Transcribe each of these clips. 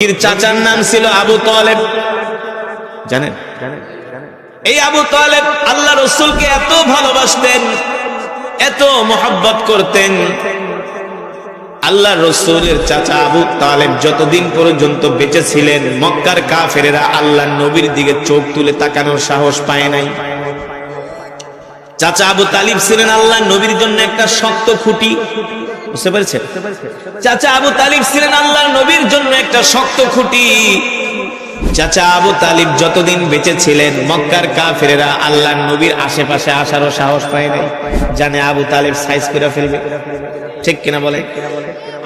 এর চাচার নাম ছিল আবু তালেব। জানেন এই আবু তালেব আল্লাহ রাসূলকে এত ভালোবাসতেন, এত মহব্বত করতেন। আল্লাহ রাসূলের চাচা আবু তালেব যতদিন পর্যন্ত বেঁচে ছিলেন মক্কার কাফেরেরা আল্লাহর নবীর দিকে চোখ তুলে তাকানোর সাহস পায় নাই। চাচা আবু তালিব ছিলেন আল্লাহর নবীর জন্য একটা শক্ত খুঁটি, বুঝতে পেরেছেন? চাচা আবু তালিব ছিলেন আল্লাহর নবীর জন্য একটা শক্ত খুঁটি। চাচা আবু তালিব যতদিন বেঁচে ছিলেন মক্কার কাফেরেরা আল্লাহর নবীর আশেপাশে আসারও সাহস পায় নাই, জানে আবু তালিব সাইজ করে ফেলবে। ঠিক কিনা বলে?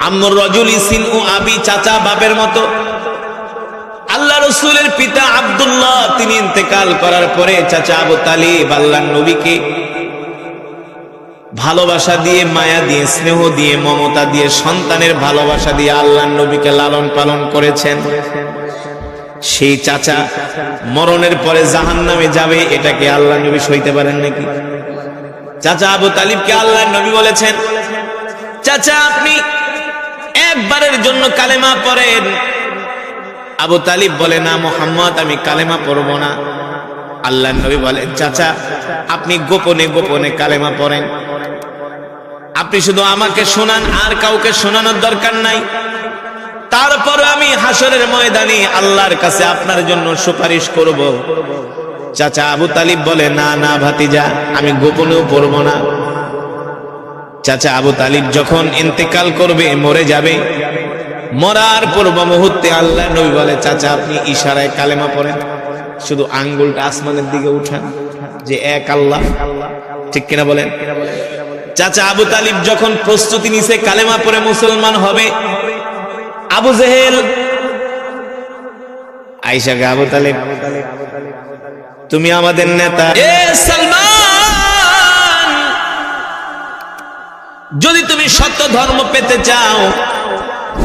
আম্মুর রাজুলি সিনউ আবি, চাচা বাপের মতো। আল্লাহ রাসূলের পিতা আব্দুল্লাহ তিনি ইন্তেকাল করার পরে চাচা আবু তালিব আল্লাহর নবীকে ভালোবাসা দিয়ে, মায়া দিয়ে, স্নেহ দিয়ে, মমতা দিয়ে, সন্তানের ভালোবাসা দিয়ে আল্লাহর নবীকে লালন পালন করেছেন। সেই চাচা মরণের পরে জাহান্নামে যাবে, এটাকে আল্লাহর নবী সইতে পারেন নাকি? চাচা আবু তালিবকে আল্লাহর নবী বলেছেন, চাচা আপনি একবারের জন্য কালেমা পড়েন। আবু তালিব বলে, না মুহাম্মদ আমি কালেমা পড়ব না। আল্লাহর নবী বলেন, চাচা আপনি গোপনে গোপনে কালেমা পড়েন, আপনি শুধু আমাকে শোনান, আর কাউকে শোনানোর দরকার নাই। তারপর আমি হাসরের ময়দানে আল্লাহর কাছে আপনার জন্য সুপারিশ করব। চাচা আবু তালিব বলে, না না ভাতিজা আমি গোপনেও পড়ব না। চাচা আবু তালিব যখন ইন্তেকাল করবে, মরে যাবে, মরার পূর্ব মুহূর্তে আল্লাহ নবী বলে, চাচা আপনি ইশারায় কালেমা পড়েন, শুধু আঙ্গুলটা আসমানের দিকে উঠান যে এক আল্লাহ। ঠিক কিনা বলেন? চাচা আবু তালিব যখন প্রস্তুতি নিছে কালেমা পড়ে মুসলমান হবে, আবু জেহেল আয়েশাকে, আবু তালিব তুমি আমাদের নেতা, এ সালমান যদি তুমি সত্য ধর্ম পেতে চাও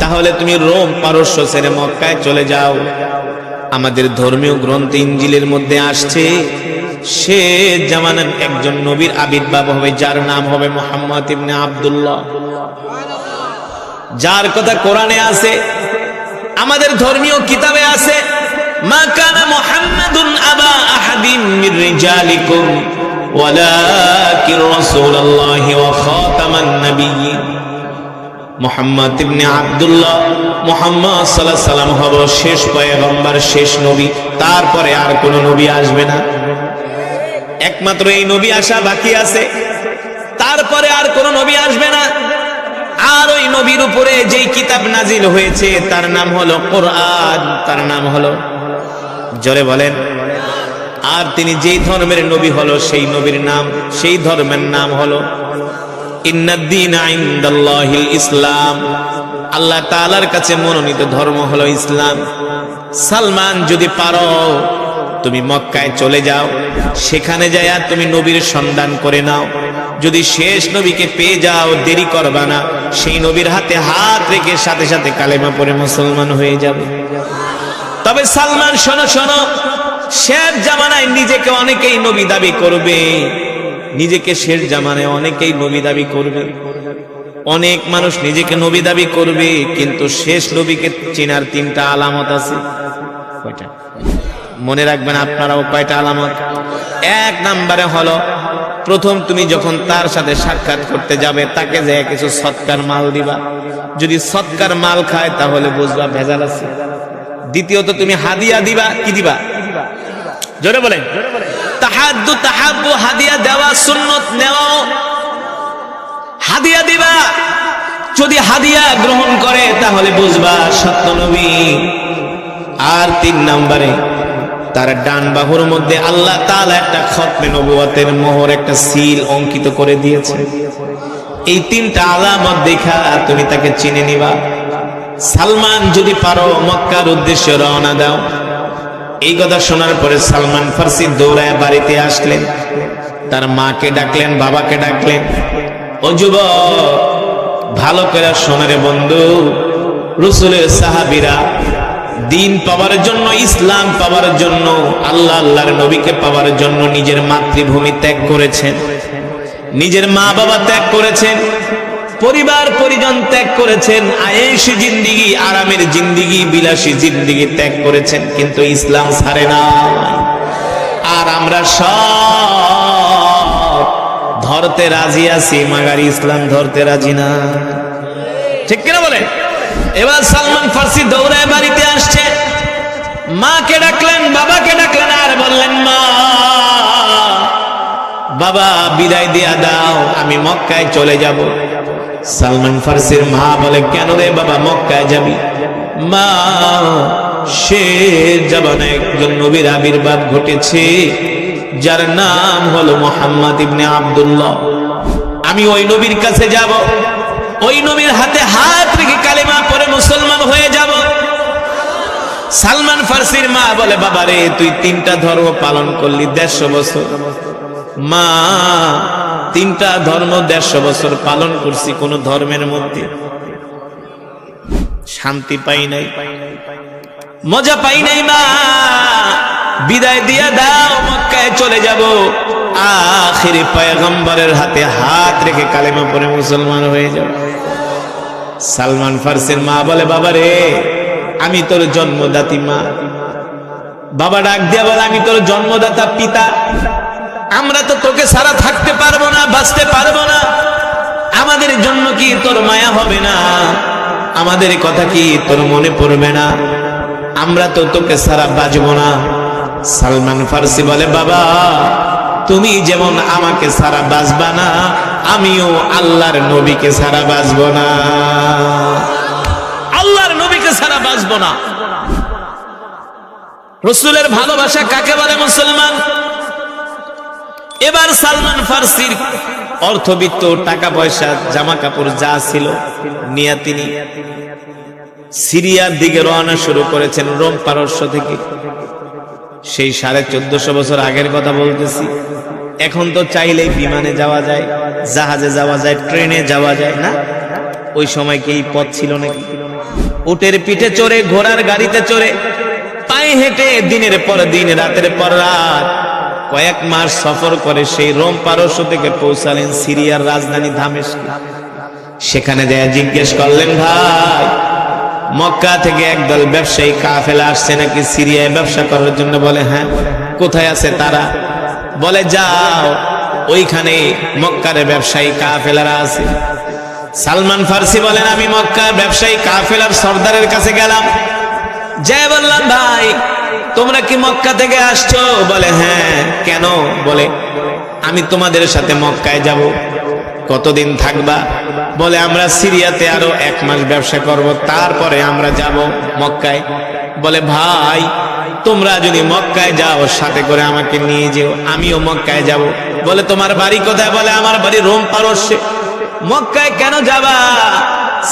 তাহলে তুমি রোম পারস্য ছেড়ে মক্কায় চলে যাও। আমাদের ধর্মীয় গ্রন্থ ইনজিলের মধ্যে আসছে সে জামানার একজন নবীর আবির্ভাব হবে, যার নাম হবে মুহাম্মদ ইবনে আব্দুল্লাহ, যার কথা কোরআনে আছে, আমাদের ধর্মীয় কিতাবে আছে। মা কানা মুহাম্মাদুন আবা আহাদিন মির রিজালিকুম ওয়ালাকিন রাসূলুল্লাহি ওয়া খাতামান নাবিয়্যিন। মুহাম্মদ ইবনে আব্দুল্লাহ, মুহাম্মদ সাল্লাল্লাহু আলাইহি সাল্লাম হলো শেষ পয়গম্বর, শেষ নবী, তারপরে আর কোন নবী আসবে না। একমাত্র এই নবী আসা বাকি আছে, তারপরে আর কোন নবী আসবে না। আর ওই নবীর উপরে যেই কিতাব নাজিল হয়েছে তার নাম হলো কোরআন, তার নাম হলো, জোরে বলেন, আর তিনি যেই ধর্মের নবী হলো সেই নবীর নাম, সেই ধর্মের নাম হলো ইন্নাদ-দীনা ইনদাল্লাহিল ইসলাম। আল্লাহ তাআলার কাছে মনোনীত ধর্ম হলো ইসলাম। সালমান যদি পারো তুমি মক্কায় চলে যাও, সেখানে যায়া তুমি নবীর সন্ধান করে নাও, যদি শেষ নবীকে পেয়ে যাও দেরি করবা না, সেই নবীর হাতে হাত রেখে সাথে সাথে কালেমা পড়ে মুসলমান হয়ে যাবে। তবে সালমান শোনো শোনো, শেষ জামানায় নিজেকে অনেকেই নবী দাবি করবে, নিজেকে শেষ জামানায় অনেকেই নবী দাবি করবে, অনেক মানুষ নিজেকে নবী দাবি করবে, কিন্তু শেষ নবীকে চেনার তিনটা আলামত আছে। কয়টা মনে রাখবেন আপনারাও? কয়টা আলামত? এক নম্বরে হলো, প্রথম তুমি যখন তার সাথে সাক্ষাৎ করতে যাবে তাকে যে কিছু সৎকার মাল দিবা, যদি সৎকার মাল খায় তাহলে বুঝবা ভেজাল আছে। দ্বিতীয়ত তুমি হাদিয়া দিবা, কি দিবা? জোরে বলেন। তাহাদ্দু তাহাব্বু, হাদিয়া দেওয়া সুন্নত, নেওয়াও হাদিয়া দিবা, যদি হাদিয়া গ্রহণ করে তাহলে বুঝবা সত্য নবী। আর তিন নম্বরে তার ডান বাহুর মধ্যে আল্লাহ তাআলা একটা খতমে নবুয়তের মোহর, একটা সিল অঙ্কিত করে দিয়েছে। এই তিনটা আলামত দেখা তুমি তাকে চিনে নিবা। সালমান যদি পারো মক্কার উদ্দেশ্যে রওনা দাও। এই কথা শোনার পরে সালমান ফার্সি দৌড়ায় বাড়িতে আসলেন, তার মাকে ডাকলেন, বাবাকে ডাকলেন, ও যুবক ভালো করে শোনারে বন্ধু, রাসূলের সাহাবীরা দিন পাওয়ার জন্য, ইসলাম পাওয়ার জন্য, আল্লাহর নবীকে পাওয়ার জন্য নিজের মাতৃভূমি ত্যাগ করেছেন, নিজের মা বাবা ত্যাগ করেছেন, পরিবার পরিজন ত্যাগ করেছেন, আয়েশি জিন্দিগি, আরামের জিন্দিগি, বিলাসী জিন্দিগি ত্যাগ করেছেন, কিন্তু ইসলাম ছাড়ে না। আর আমরা সব ধরতে রাজি আছি, মাগার ইসলাম ধরতে রাজি না। ঠিক কিনা বলেন? এবার সালমান ফার্সি দৌড়ায় বাড়িতে আসছে, মাকে ডাকলেন, বাবাকে ডাকলেন, আর বললেন, মা বাবা বিদায় দিয়া দাও, আমি মক্কায় চলে যাব। সালমান ফার্সির মা বলে, কেন রে বাবা মক্কায় যাবি? মা, শেষ জামানায় একজন নবীর আবির্ভাব ঘটেছে, যার নাম হলো মুহাম্মদ ইবনে আব্দুল্লাহ। আমি ওই নবীর কাছে যাব, ওই নবীর হাতে হাত রেখে কালেমা পড়ে মুসলমান হয়ে যাব। সালমান ফার্সির মা বলে, বাবা রে, তুই 3টা ধর্ম পালন করলি 150 বছর। মা, 3টা ধর্ম 150 বছর পালন করছি, কোন ধর্মের মধ্যে শান্তি পাই নাই, মজা পাই নাই। মা, বিদায় দিয়া দাও, মক্কায় চলে যাব। আখিরি পয়গম্বরের হাতে হাত রেখে কালেমা পড়ে মুসলমান হয়ে যাব। সালমান ফার্সির মা বলে, বাবা রে, আমি তোর জন্মদাত্রী মা। বাবা ডাক দিয়া বলে, আমি তোর জন্মদাতা পিতা, আমরা তো তোকে ছাড়া থাকতে পারবো না, বাঁচতে পারবো না। আমাদের জন্য কি তোর মায়া হবে না? আমাদের কথা কি তোর মনে পড়বে না? আমরা তো তোকে ছাড়া বাঁচবো না। সালমান ফার্সি বলে, বাবা, তুমি যেমন আমাকে ছাড়া বাঁচবা না, আমিও আল্লাহর নবীকে ছাড়া বাঁচবো না। আল্লাহর নবীকে ছাড়া বাঁচবো না। রাসূলের ভালোবাসা কাকে বলে মুসলমান? এবার সালমান ফার্সির অর্থবিত্ত, টাকা পয়সা, জামা কাপড় যা ছিল নিয়ে তিনি সিরিয়ার দিকে রওনা শুরু করেছেন, রোম পারস্য থেকে। সেই 1450 বছর আগের কথা বলতেছি। এখন তো চাইলেই বিমানে যাওয়া যায়, জাহাজে যাওয়া যায়, ট্রেনে যাওয়া যায় না? ওই সময় কি এই পথ ছিল নাকি? উটের পিঠে চড়ে, ঘোড়ার গাড়িতে চড়ে, পায়ে হেঁটে দিনের পর দিন, রাতের পর রাত কয়েক মাস সফর করে সেই রোম পারস্য থেকে পৌঁছালেন সিরিয়ার রাজধানী দামেস্কে। সেখানে যায় জিজ্ঞেস করলেন, ভাই, মক্কা থেকে একদল ব্যবসায়ী কাফেলা আসছে নাকি সিরিয়ায় ব্যবসা করার জন্য? বলে, হ্যাঁ। কোথায় আছে তারা? বলে, যাও, ওইখানে মক্কার ব্যবসায়ী কাফেলারা আছে। সালমান ফার্সি বলেন, আমি মক্কার ব্যবসায়ী কাফেলার সর্দারের কাছে গেলাম, যাই বললাম, ভাই, তোমরা কি মক্কা থেকে আসছো? বলে, হ্যাঁ। কেন? বলে, আমি তোমাদের সাথে মক্কায় যাব। কতদিন থাকবা? বলে, আমরা সিরিয়াতে আরো 1 মাস ব্যবসা করব, তারপরে আমরা যাব মক্কায়। বলে, ভাই, তোমরা যদি মক্কায় যাও, সাথে করে আমাকে নিয়ে যেও, আমিও মক্কায় যাব। বলে, তোমার বাড়ি কোথায়? বলে, আমার বাড়ি রোম পারস্যে। মক্কায় কেন যাবা?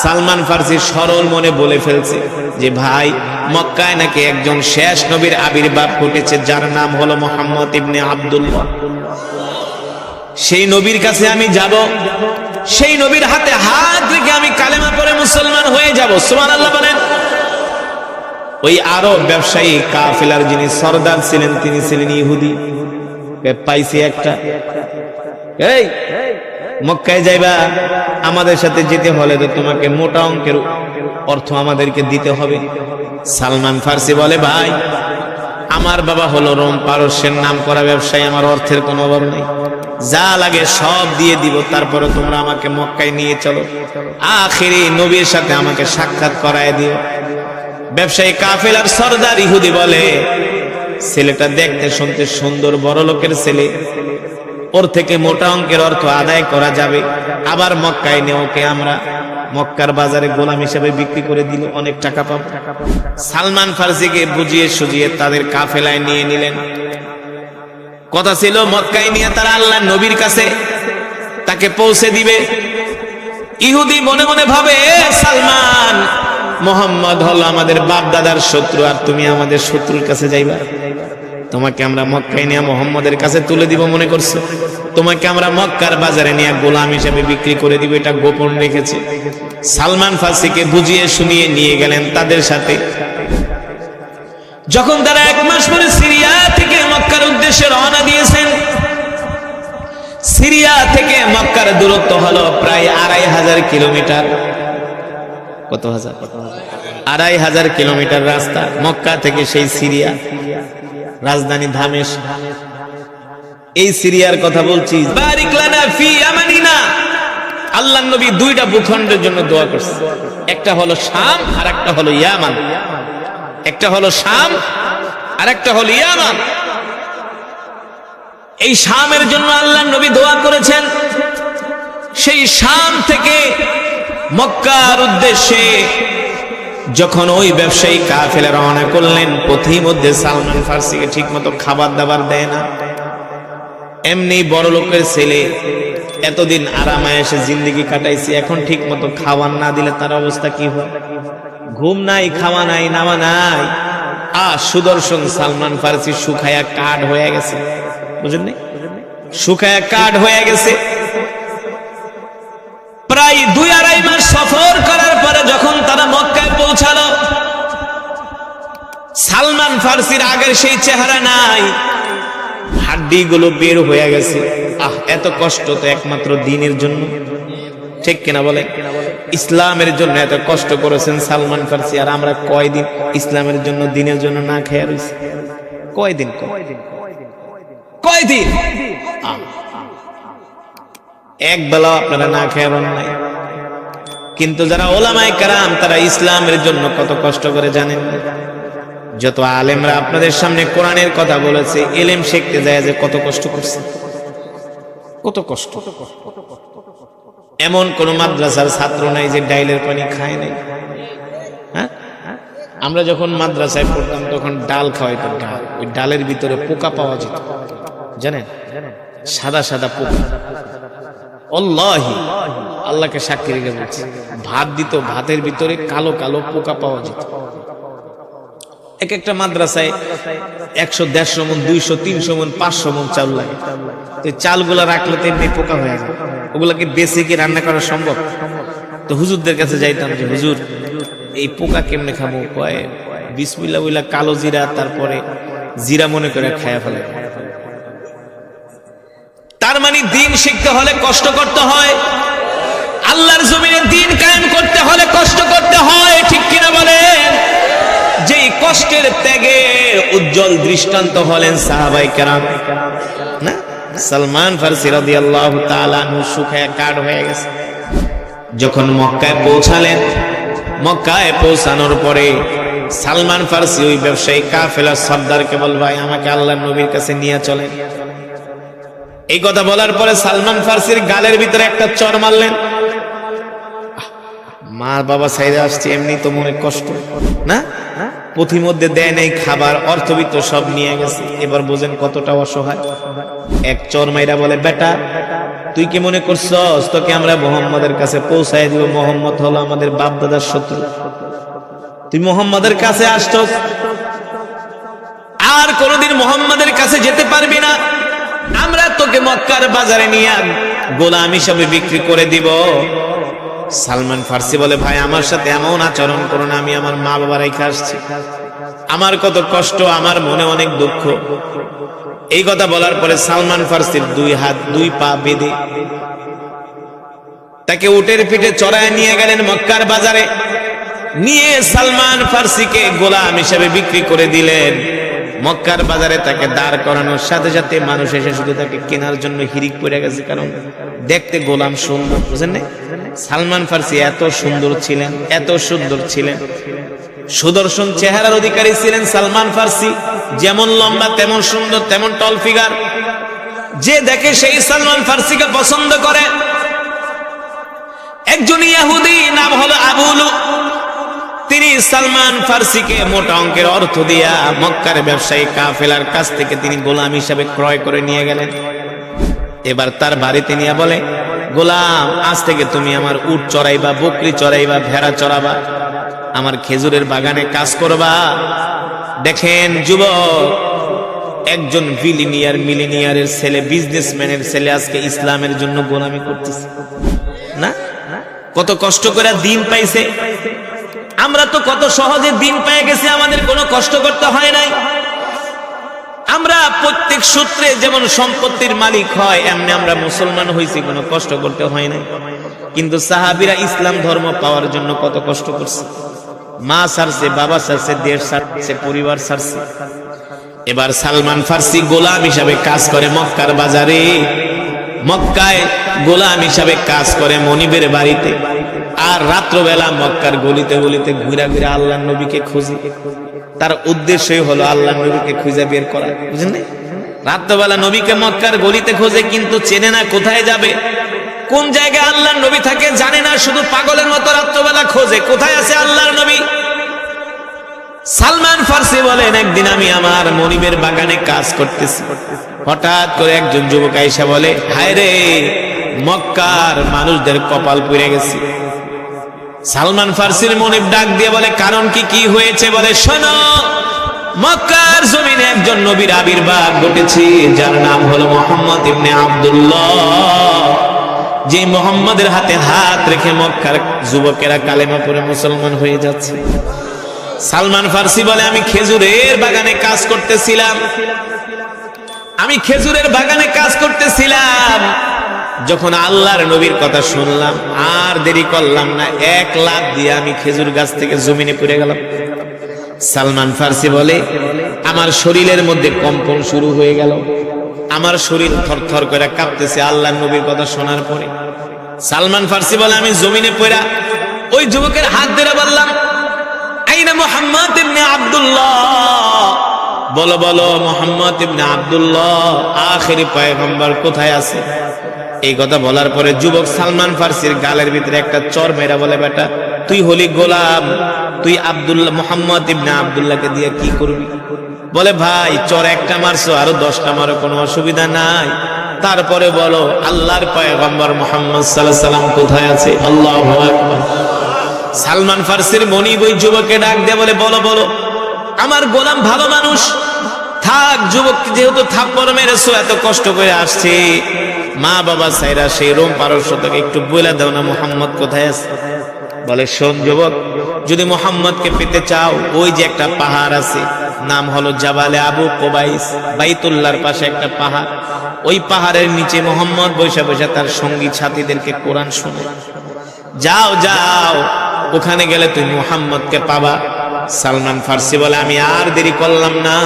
সালমান ফার্সি সরল মনে বলে ফেলছে যে, ভাই, মক্কায় নাকি একজন শেষ নবীর আবির্ভাব ঘটেছে, যার নাম হলো মুহাম্মদ ইবনে আব্দুল্লাহ। সেই নবীর কাছে আমি যাব, সেই নবীর হাতে হাত রেখে আমি কালেমা পড়ে মুসলমান হয়ে যাব। সুবহানাল্লাহ বলেন। ওই আরব ব্যবসায়ী কাফেলার যিনি সর্দার ছিলেন, তিনি ছিলেন ইহুদি। পাইছি একটা, এই মক্কায় যাইবা, আমাদের সাথে যেতে হলে তো তোমাকে মোটা অঙ্কের অর্থ আমাদেরকে দিতে হবে। সালমান ফার্সি বলে, ভাই, আমার বাবা হলো রোম পারস্যের নাম করা ব্যবসায়ী, আমার অর্থের কোনো অভাব নেই, যা লাগে সব দিয়ে দিব, তারপরে তোমরা আমাকে মক্কায় নিয়ে চলো, আখিরি নবীর সাথে আমাকে সাক্ষাৎ করায় দিও। ব্যবসায়ী কাফেলার সর্দার ইহুদি বলে, ছেলেটা দেখতে শুনতে সুন্দর, বড় লোকের ছেলে, ওর থেকে মোটা অঙ্কের অর্থ আদায় করা যাবে, আবার মক্কায় নিয়ে ওকে আমরা মক্কার বাজারে গোলাম হিসেবে বিক্রি করে দিল, অনেক টাকা পাবো। সালমান ফার্সিকে বুঝিয়ে সুজিয়ে তাদের কাফেলায় নিয়ে নিলেন। কথা ছিল মক্কায় নিয়ে তারা আল্লাহ নবীর কাছে তাকে পৌঁছে দিবে। ইহুদি মনে মনে ভাবে, সালমান, মোহাম্মদ হলো আমাদের বাপ দাদার শত্রু, আর তুমি আমাদের শত্রুর কাছে যাইবা? তোমাকে আমরা মক্কায় নিয়ে মোহাম্মদের কাছে তুলে দিব মনে করছো? তোমাকে আমরা মক্কার বাজারে নিয়ে গোলাম হিসেবে বিক্রি করে দিব, এটা গোপন রেখেছে। সালমান ফার্সিকে বুঝিয়ে শুনিয়ে নিয়ে গেলেন তাদের সাথে। যখন তারা 1 মাস পরে সিরিয়া থেকে মক্কার উদ্দেশ্যে রওনা দিয়েছেন, সিরিয়া থেকে মক্কার দূরত্ব হলো প্রায় 2500 কিলোমিটার। কত হাজার? 2500 কিলোমিটার রাস্তা মক্কা থেকে সেই সিরিয়া, রাজধানী দামেস্ক। এই সিরিয়ার কথা বলছি। বারিক লানা ফি আমানিনা, আল্লাহর নবী দুইটা ভূখণ্ডের জন্য দোয়া করছে, একটা হলো শাম আর একটা হলো ইয়ামান। একটা হলো শাম আর একটা হলো ইয়ামান। এই শামের জন্য আল্লাহর নবী দোয়া করেছেন। সেই শাম থেকে মক্কার উদ্দেশ্যে যখন ওই ব্যবসায়ী কাফেলা রওনা করলেন, পথের মধ্যে সালমান ফার্সিকে ঠিকমতো খাবার দাবার দেয় না। এমনি বড় লোকের ছেলে, এতদিন আরামায় এসে জিন্দেগি কাটাইছি, এখন ঠিক মতো খাবার না দিলে তার অবস্থা কি হয়? ঘুম নাই, খাওয়া নাই, নামা নাই। সুদর্শন সালমান ফার্সি শুকায়া কাঠ হয়ে গেছে, বুঝেন নাই? শুকায়া কাঠ হয়ে গেছে। প্রায় 2-2.5 মাস সফর করার পরে যখন তারা মক্কায় পৌঁছালো, সালমান ফার্সির আগের সেই চেহারা নাই, হাড্ডি গুলো বের হয়ে গেছে। এত কষ্ট তো একমাত্র দিনের জন্য, ঠিক কিনা বলে? ইসলামের জন্য এত কষ্ট করেছেন সালমান ফার্সি, আর আমরা কয়দিন ইসলামের জন্য, দিনের জন্য না খেয়ে রয়েছি? কয়দিন? এক বেলা আপনারা না খেয়ে রন নাই। কিন্তু যারা ওলামায়ে কেরাম, তারা ইসলামের জন্য কত কষ্ট করে জানেন? যত আলেমরা আপনাদের সামনে কোরআনের কথা বলেছে, ইলম শিখতে যায় যে কত কষ্ট করছে, কত কষ্ট। এমন কোন মাদ্রাসার ছাত্র নাই যে ডাইলের পানি খায় নাই। হ্যাঁ, আমরা যখন মাদ্রাসায় পড়তাম তখন ডাল খাওয়াইতো, ডাল। ওই ডালের ভিতরে পোকা পাওয়া যেত, জানেন? সাদা সাদা পোকা। আল্লাহি, আল্লাহকে সাক্ষী রেখে বলছি, ভাত দিত, ভাতের ভিতরে কালো কালো পোকা পাওয়া যেত। এক একটা মাদ্রাসায় 100-150 মণ, 200-300 মণ, 500 মণ চাল লাগে। তো চালগুলা রাখলে তো এমনি পোকা হয়ে যায়। ওগুলাকে বেঁচে কি রান্না করা সম্ভব? তো হুজুরদের কাছে যাইতাম যে, হুজুর এই পোকা কেমনে খাবো? কয় বিসমিল্লাহ বইলা কালো জিরা, তারপরে জিরা মনে করে খায়া ফেলে। তার মানে দিন শিখতে হলে কষ্ট করতে হয়, আল্লাহর জমিনে দিন কায়েম করতে হলে কষ্ট করতে হয়, ঠিক কিনা বলেন? যেই কষ্টের ত্যাগের উজ্জ্বল দৃষ্টান্ত হলেন সাহাবায়ে কেরাম। না, সালমান ফার্সি রাদিয়াল্লাহু তাআলা আনহু শুকায়া কাঠ হয়ে গেছে। যখন মক্কায় পৌঁছালেন, মক্কায় পৌঁছানোর পরে সালমান ফার্সি ওই ব্যবসায়ী কাফেলার সর্দারকে বল, ভাই আমাকে আল্লাহর নবীর কাছে নিয়ে চলেন। এই কথা বলার পরে সালমান ফার্সির গালের ভিতরে একটা চড় মারলেন। মা বাবা সাইডে আসছে, এমনি তো মনে কষ্ট না? পথির মধ্যে দেয় নাই খাবার, অর্থবিত্ত সব নিয়ে গেছে। এবার বোঝেন কতটা অসহায়। এক চর মাইরা বলে, বেটা তুই কি মনে করছস তোকে আমরা মুহাম্মাদের কাছে পৌঁছায় দিব? মুহাম্মদ হলো আমাদের বাপ দাদার শত্রু। তুই মুহাম্মাদের কাছে আসছস, আর কোনদিন মুহাম্মাদের কাছে যেতে পারবি না। আমরা তোকে মক্কার বাজারে নিয়ে গোলাম হিসাবে বিক্রি করে দিব। সালমান ফার্সি বলে, ভাই আমার সাথে এমন আচরণ করো না, আমি আমার মা বাবা রেখে আসছি, আমার কত কষ্ট, আমার মনে অনেক দুঃখ। এই কথা বলার পরে সালমান ফার্সির 2 হাত 2 পা বেঁধে তাকে উটের পিঠে চড়ায় নিয়ে গেলেন মক্কার বাজারে। নিয়ে সালমান ফার্সিকে গোলাম হিসেবে বিক্রি করে দিলেন। মক্কার বাজারে তাকে দাঁড় করানোর সাথে সাথে মানুষ এসে শুধু তাকে কেনার জন্য হিরিক পড়ে গেছে, কারণ দেখতে গোলাম সুন্দর, বুঝেন না? সালমান ফার্সি এত সুন্দর ছিলেন, এত সুন্দর ছিলেন, সুদর্শন চেহারার অধিকারী ছিলেন সালমান ফার্সি। যেমন লম্বা তেমন সুন্দর, তেমন টল ফিগার। যে দেখে সেই সালমান ফার্সিকে পছন্দ করে। একজন ইহুদি, নাম হলো আবুলু, তিনি সালমান ফার্সিকে মোটা অঙ্কের অর্থ দিয়া মক্কার ব্যবসায়ী কাফেলার কাছ থেকে তিনি গোলাম হিসাবে ক্রয় করে নিয়ে গেলেন। এবার তার বাড়িতে নিয়ে বলে, গোলাম আজ থেকে তুমি আমার উট চড়াইবা, বকরি চড়াইবা, ভেড়া চড়াবা, আমার খেজুরের বাগানে কাজ করবা। দেখেন যুবক, একজন মিলিনিয়ারের ছেলে, বিজনেসম্যানের ছেলে আজকে ইসলামের জন্য গোলামি করতেছে না? কত কষ্ট করে দিন পাইছে। আমরা তো কত সহজে দিন পেয়ে গেছি, আমাদের কোনো কষ্ট করতে হয় নাই। আমরা প্রত্যেক সূত্রে যেমন সম্পত্তির মালিক হয়, এমনি আমরা মুসলমান হয়েছি, কোনো কষ্ট করতে হয় না। কিন্তু সাহাবীরা ইসলাম ধর্ম পাওয়ার জন্য কত কষ্ট করছে। মা ছাড়ছে, বাবা ছাড়ছে, দেশ ছাড়ছে, পরিবার ছাড়ছে। এবার সালমান ফার্সি গোলাম হিসাবে কাজ করে মক্কার বাজারে, মক্কায় গোলাম হিসাবে কাজ করে মনিবের বাড়িতে। আর রাত্রবেলা মক্কার গলিতে গলিতে ঘুরা ঘুরা আল্লাহর নবীকে খুঁজে। তার উদ্দেশ্যই হলো আল্লাহর নবীকে খুঁজে বের করা, বুঝলেন? রাত্রবেলা নবীকে মক্কার গলিতে খোঁজে, কিন্তু চেনে না কোথায় যাবে, কোন জায়গায় আল্লাহর নবী থাকে জানে না, শুধু পাগলের মতো রাত্রবেলা খোঁজে কোথায় আছে আল্লাহর নবী। সালমান ফার্সি বলেন, একদিন আমি আমার মনিবের বাগানে কাজ করতেছি, হঠাৎ করে একজন যুবক আইসা বলে, হায় রে, মক্কার মানুষদের কপাল পুড়ে গেছে। সালমান ফার্সির মনিব ডাক দিয়ে বলে, কারণ কি হয়েছে? বলে, শোনো, মক্কার জমিনে একজন নবীর আবির্ভাব ঘটেছে, যার নাম হলো মুহাম্মদ ইবনে আব্দুল্লাহ। যে মুহাম্মাদের হাতে হাত রেখে মক্কার যুবকেরা কালেমা পড়ে মুসলমান হয়ে যাচ্ছে। সালমান ফার্সি বলে, আমি খেজুরের বাগানে কাজ করতেছিলাম, যখন আল্লাহর নবীর কথা শুনলাম আর দেরি করলাম না, 1 লাখ দিয়ে আমি খেজুর গাছ থেকে জমিনে পড়ে গেলাম। সালমান ফার্সি বলে, আমার শরীরের মধ্যে কম্পন শুরু হয়ে গেল, আমার শরীর থরথর করে কাঁপতেছে আল্লাহর নবীর কথা শোনার পরে। সালমান ফার্সি বলে, আমি জমিনে পড়া ওই যুবকের হাত ধরে বললাম, আইনা মুহাম্মদ ইবনে আব্দুল্লাহ, বলো বলো মুহাম্মদ ইবনে আব্দুল্লাহ আখেরি পয়গম্বর কোথায় আছে? এই কথা বলার পরে যুবক সালমান ফার্সির গালের ভিতরে একটা চর মেরা বলে, বেটা, তুই হলি গোলাম, তুই আব্দুল্লাহ মুহাম্মদ ইবনে আব্দুল্লাহকে দিয়ে কি করবি? বলে, ভাই, চর একটা মারছো, আরো 10টা মারো, কোনো অসুবিধা নাই, তারপরে বলো আল্লাহর পয়গম্বর মুহাম্মদ সাল্লাল্লাহু আলাইহি সাল্লাম কোথায় আছে? আল্লাহু আকবার। সালমান ফার্সির মনিব ওই যুবককে ডাক দিয়ে বলে, বলো বলো, আমার গোলাম ভালো মানুষ, থাক, যুবক যেহেতু থাপ্পড় মেরেছো, এত কষ্ট করে আসছে, মা বাবা সাইরা সেই রোম পারস্য থেকে একটু বলে দাও না মুহাম্মদ কোথায় আছে। বলে, শোন যুবক, যদি মুহাম্মদকে পেতে চাও, ওই যে একটা পাহাড় আছে, নাম হলো জাবালে আবু কুবাইস, বাইতুল্লাহর পাশে একটা পাহাড়, ওই পাহাড়ের নিচে মুহাম্মদ বসে বসে তার সঙ্গী সাথীদেরকে কোরআন শোনায়। যাও যাও, ওখানে গেলে তুমি মুহাম্মদকে পাবা। সালমান ফার্সি বলে, আমি আর দেরি করলাম না,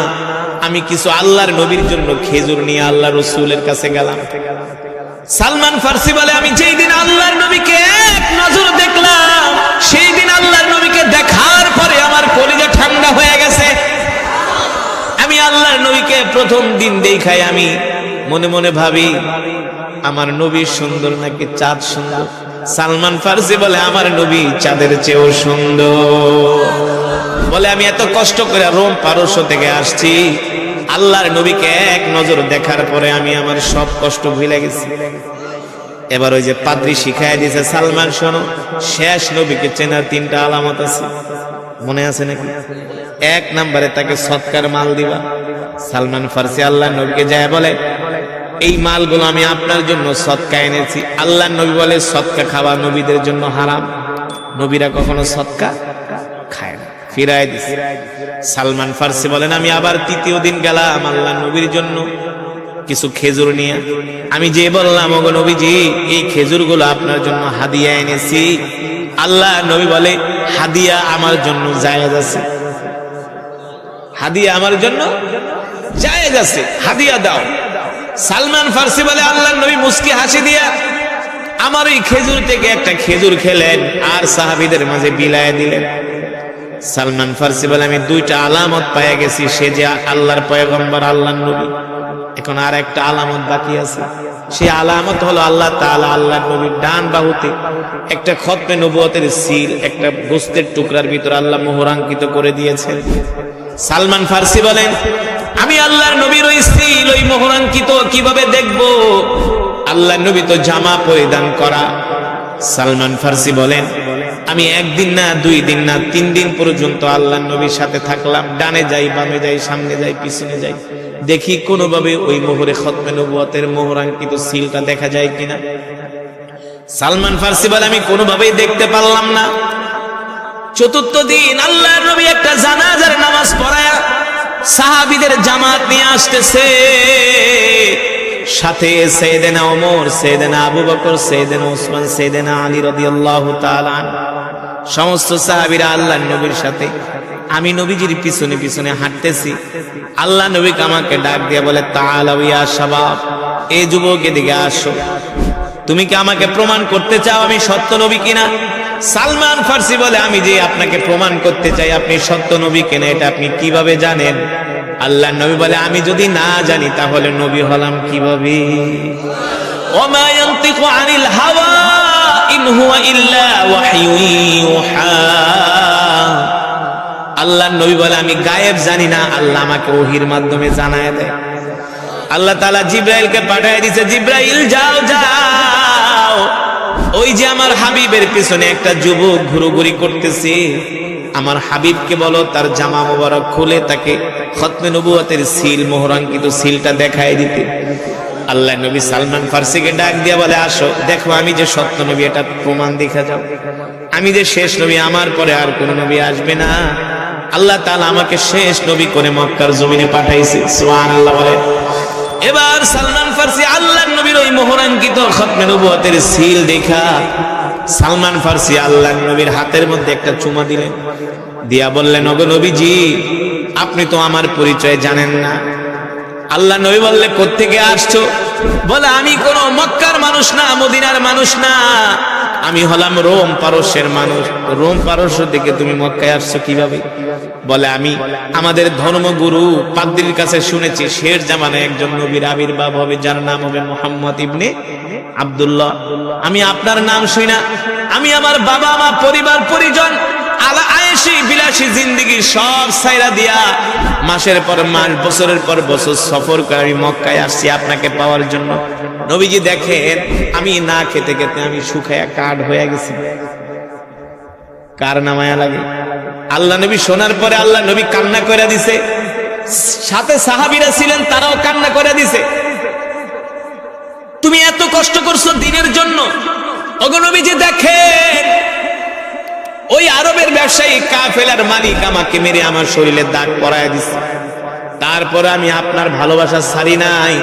আমি কিছু আল্লাহর নবীর জন্য খেজুর নিয়ে আল্লাহ রসুলের কাছে গেলাম। সালমান ফার্সি বলে, আমি যেই দিন আল্লাহর নবীকে এক নজর দেখলাম, সেই দিন আল্লাহর নবীকে দেখার পরে আমার কলিজা ঠান্ডা হয়ে গেছে। আমি আল্লাহর নবীকে প্রথম দিন দেখাই, আমি মনে মনে ভাবি, আমার নবী সুন্দর নাকি চাঁদ সুন্দর? সালমান ফার্সি বলে, আমার নবী চাঁদের চেয়েও সুন্দর। বলে, আমি এত কষ্ট করে রোম পারস্য থেকে আসছি, আল্লাহর নবীকে এক নজর দেখার পরে আমি আমার সব কষ্ট ভুলে গেছি। এবার ওই যে পাদ্রী শিখাই দিয়েছে, সালমান শোনো, শেষ নবীকে চেনার 3টা আলামত আছে, মনে আছে নাকি? 1 নম্বরে তাকে সৎকার মাল দিবা। সালমান ফার্সি আল্লাহর নবীকে যায় বলে, এই মালগুলো আমি আপনার জন্য সৎকা এনেছি। আল্লাহর নবী বলে, সৎকা খাওয়া নবীদের জন্য হারাম, নবীরা কখনো সৎকা খায় না, ফিরাই দিছে। সালমান ফার্সি বলেন, আমি আবার 3য় দিন গেলাম আল্লাহর নবীর জন্য কিছু খেজুর নিয়ে। আমি যে বললাম, ওগো নবীজি, এই খেজুরগুলো আপনার জন্য হাদিয়া এনেছি। আল্লাহর নবী বলে, হাদিয়া আমার জন্য জায়েজ আছে, হাদিয়া আমার জন্য জায়েজ আছে, হাদিয়া দাও। সালমান ফার্সি বলে, আল্লাহর নবী মুস্কি হাসি দিয়া আমার এই খেজুর থেকে একটা খেজুর খেলেন আর সাহাবীদের মাঝে বিলায় দিলেন। সালমান ফার্সি বলে, আমি 2টা আলামত পেয়ে গেছি, সে যে আল্লাহর পয়গম্বর, আল্লাহর নবী। এখন আর একটা আলামত বাকি আছে, সেই আলামত হলো আল্লাহ তাআলা আল্লাহর নবীর ডান বাহুতে একটা খতমে নবুয়তের সিল, একটা গোস্তের টুকরার ভিতর আল্লাহ মোহরাঙ্কিত করে দিয়েছেন। সালমান ফার্সি বলেন, আমি আল্লাহর নবীর ওই সিল, ওই মোহরাঙ্কিত কিভাবে দেখব? আল্লাহর নবী তো জামা পরিধান করা। সালমান ফার্সি বলেন, আমি 1 দিন না 2 দিন না 3 দিন পর্যন্ত আল্লাহর নবীর সাথে থাকলাম, ডানে যাই বামে যাই সামনে যাই পিছনে যাই, দেখি কোনোভাবে ওই মোহরে খতমে নবুয়তের মোহরাঙ্কিত সিলটা দেখা যায় কিনা। সালমান ফার্সি বলে, আমি কোনোভাবেই দেখতে পারলাম না। 4র্থ দিন আল্লাহর নবী একটা জানাজার নামাজ পড়ায়া সাহাবীদের জামাত নিয়ে আসতেছে, সাথে সাইয়েদেনা ওমর, সাইয়েদেনা আবু বকর, সাইয়েদেনা উসমান, সাইয়েদেনা আলী রাদিয়াল্লাহু তাআলা সমস্ত সাহাবীরা আল্লাহর নবীর সাথে। আমি নবীজির পিছনে পিছনে হাঁটতেছি। আল্লাহ নবী আমাকে ডাক দিয়ে বলে, তাআলাউ ইয়া শাবাব, এই যুবক এদিকে আসো। তুমি কি আমাকে প্রমাণ করতে চাও আমি সত্য নবী কিনা? সালমান ফার্সি বলে, আমি যে আপনাকে প্রমাণ করতে চাই আপনি সত্য নবী কিনা এটা আপনি কিভাবে জানেন? আল্লাহ নবী বলে, আমি যদি না জানি তাহলে নবী হলাম কিভাবে? ওমা ইয়ানতিকু আনিল হাওয়া ইন হুয়া ইল্লা ওয়াহয়ু ইউহা। আল্লাহ নবী বলে, আমি গায়েব জানি না, আল্লাহ আমাকে ওহীর মাধ্যমে জানায় দেয়। আল্লাহ তাআলা জিবরাইলকে পাঠিয়ে দিয়েছে, জিবরাইল যাও যাও, ওই যে আমার হাবিবের পিছনে একটা যুবক ঘুরোঘুরি করতেছে, আমার হাবিবকে বলো তার জামা মোবারক খুলে তাকে খতমে নবুয়তের সিল, মোহরাঙ্কিত সিলটা দেখায় দিতে। আল্লাহ নবী সালমান ফার্সিকে ডাক দিয়ে বলে, আসো দেখো আমি যে সত্য নবী, এটা প্রমাণ দেখা যাও। আমি যে শেষ নবী, আমার পরে আর কোন নবী আসবে না। আল্লাহ তাআলা আমাকে শেষ নবী করে মক্কার জমিনে পাঠাইছে। সুবহানাল্লাহ বলে। এবার সালমান ফার্সি আল্লাহর নবীর ওই মোহরাঙ্কিত খতমে নবুয়তের সিল দেখা সালমান ফার্সি আল্লাহর নবীর হাতের মধ্যে একটা চুমা দিলেন, দিয়া বললেন, ওগো নবীজি, আপনি তো আমার পরিচয় জানেন না। আল্লাহ নবী বললে, কোত্থেকে আসছো? বলে, আমি কোন মক্কার মানুষ না, মদিনার মানুষ না, আমি হলাম রোম পারস্যের মানুষ। রোম পারস্য থেকে তুমি মক্কায় আসছো কিভাবে? বলে, আমি আমাদের ধর্মগুরু পাদ্রীর কাছে শুনেছি শেষ জামানায় একজন নবীর আবির্ভাব হবে, যার নাম হবে মুহাম্মদ ইবনে আব্দুল্লাহ। আমি আপনার নাম শুই না, আমি আমার বাবা মা পরিবার পরিজন আলা আয়েশি বিলাসী জিন্দেগি সব ছাইরা দিয়া মাসের পর মাস বছরের পর বছর সফর করে মক্কায় আসছি আপনাকে পাওয়ার জন্য। নবীজি দেখেন আমি না খেতে খেতে আমি শুকায়া কাঠ হয়ে গেছি। কার না মায়া লাগে? আল্লাহ নবী শোনার পরে আল্লাহ নবী কান্না করে দিছে, সাথে সাহাবীরা ছিলেন তারাও কান্না করে দিছে। তুমি এত কষ্ট করছো দিনের জন্য। ওগো নবীজি দেখেন, ওই আরবের ব্যবসায়ী কাফেলার মালিক আমাকে মেরে আমার শরীরে দাগ পরায় দিছে, তারপরে আমি আপনার ভালোবাসা ছাড়ি নাই।